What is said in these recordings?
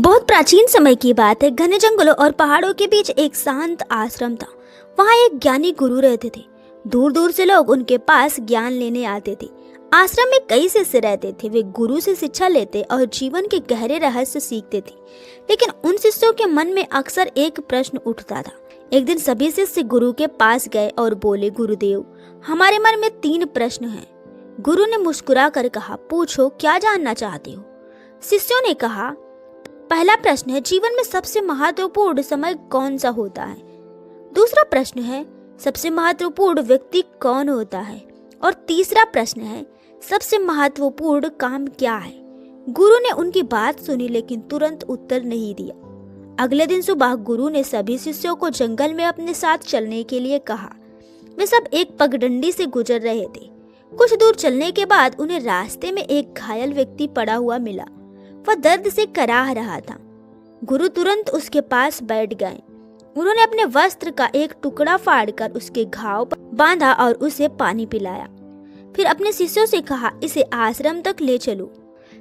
बहुत प्राचीन समय की बात है। घने जंगलों और पहाड़ों के बीच एक शांत आश्रम था। वहाँ एक ज्ञानी गुरु रहते थे। दूर दूर से लोग उनके पास ज्ञान लेने आते थे। आश्रम में कई शिष्य रहते थे। वे गुरु से शिक्षा लेते और जीवन के गहरे रहस्य सीखते थे। लेकिन उन शिष्यों के मन में अक्सर एक प्रश्न उठता था। एक दिन सभी शिष्य गुरु के पास गए और बोले, गुरुदेव, हमारे मन में 3 प्रश्न हैं। गुरु ने मुस्कुरा कर कहा, पूछो, क्या जानना चाहते हो? शिष्यों ने कहा, पहला प्रश्न है, जीवन में सबसे महत्वपूर्ण समय कौन सा होता है? दूसरा प्रश्न है, सबसे महत्वपूर्ण व्यक्ति कौन होता है? और तीसरा प्रश्न है, सबसे महत्वपूर्ण काम क्या है? गुरु ने उनकी बात सुनी लेकिन तुरंत उत्तर नहीं दिया। अगले दिन सुबह गुरु ने सभी शिष्यों को जंगल में अपने साथ चलने के लिए कहा। वे सब एक पगडंडी से गुजर रहे थे। कुछ दूर चलने के बाद उन्हें रास्ते में एक घायल व्यक्ति पड़ा हुआ मिला। वह दर्द से कराह रहा था। गुरु तुरंत उसके पास बैठ गए। उन्होंने अपने वस्त्र का एक टुकड़ा फाड़कर उसके घाव पर बांधा और उसे पानी पिलाया। फिर अपने शिष्यों से कहा, इसे आश्रम तक ले चलो।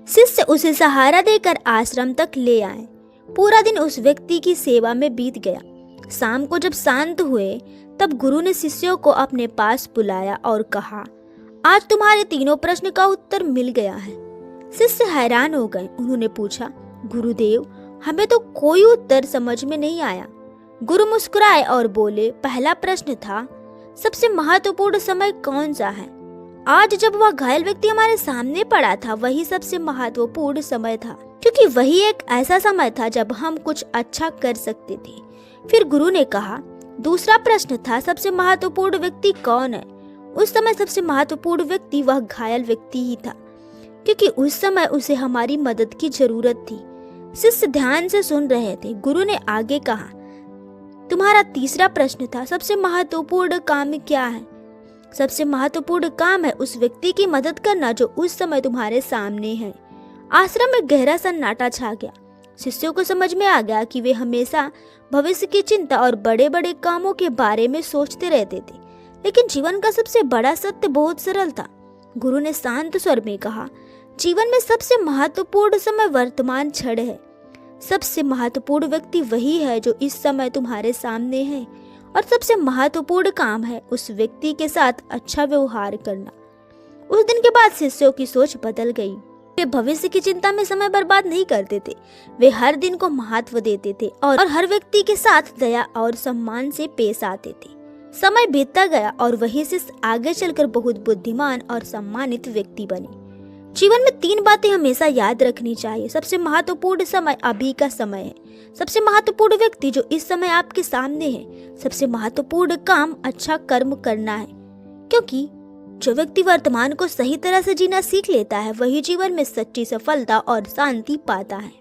शिष्य उसे सहारा देकर आश्रम तक ले आए। पूरा दिन उस व्यक्ति की सेवा में बीत गया। शाम को जब शांत हुए तब गुरु ने शिष्यों को अपने पास बुलाया और कहा, आज तुम्हारे तीनों प्रश्न का उत्तर मिल गया है। शिष्य हैरान हो गए। उन्होंने पूछा, गुरुदेव, हमें तो कोई उत्तर समझ में नहीं आया। गुरु मुस्कुराए और बोले, पहला प्रश्न था, सबसे महत्वपूर्ण समय कौन सा है? आज जब वह घायल व्यक्ति हमारे सामने पड़ा था, वही सबसे महत्वपूर्ण समय था, क्योंकि वही एक ऐसा समय था जब हम कुछ अच्छा कर सकते थे। फिर गुरु ने कहा, दूसरा प्रश्न था, सबसे महत्वपूर्ण व्यक्ति कौन है? उस समय सबसे महत्वपूर्ण व्यक्ति वह घायल व्यक्ति ही था, क्योंकि उस समय उसे हमारी मदद की जरूरत थी। शिष्य ध्यान से सुन रहे थे। गुरु ने आगे कहा, तुम्हारा तीसरा प्रश्न था, सबसे महत्वपूर्ण काम क्या है? सबसे महत्वपूर्ण काम है उस व्यक्ति की मदद करना जो उस समय तुम्हारे सामने है। आश्रम में गहरा सन्नाटा छा गया। शिष्यों को समझ में आ गया कि वे हमेशा भविष्य की चिंता और बड़े बड़े कामों के बारे में सोचते रहते थे, लेकिन जीवन का सबसे बड़ा सत्य बहुत सरल था। गुरु ने शांत स्वर में कहा, जीवन में सबसे महत्वपूर्ण समय वर्तमान क्षण है। सबसे महत्वपूर्ण व्यक्ति वही है जो इस समय तुम्हारे सामने है, और सबसे महत्वपूर्ण काम है उस व्यक्ति के साथ अच्छा व्यवहार करना। उस दिन के बाद शिष्यों की सोच बदल गई। वे भविष्य की चिंता में समय बर्बाद नहीं करते थे। वे हर दिन को महत्व देते थे और हर व्यक्ति के साथ दया और सम्मान से पेश आते थे। समय बीतता गया और वही शिष्य आगे चलकर बहुत बुद्धिमान और सम्मानित व्यक्ति बने। जीवन में 3 बातें हमेशा याद रखनी चाहिए। सबसे महत्वपूर्ण समय अभी का समय है। सबसे महत्वपूर्ण व्यक्ति जो इस समय आपके सामने है। सबसे महत्वपूर्ण काम अच्छा कर्म करना है, क्योंकि जो व्यक्ति वर्तमान को सही तरह से जीना सीख लेता है, वही जीवन में सच्ची सफलता और शांति पाता है।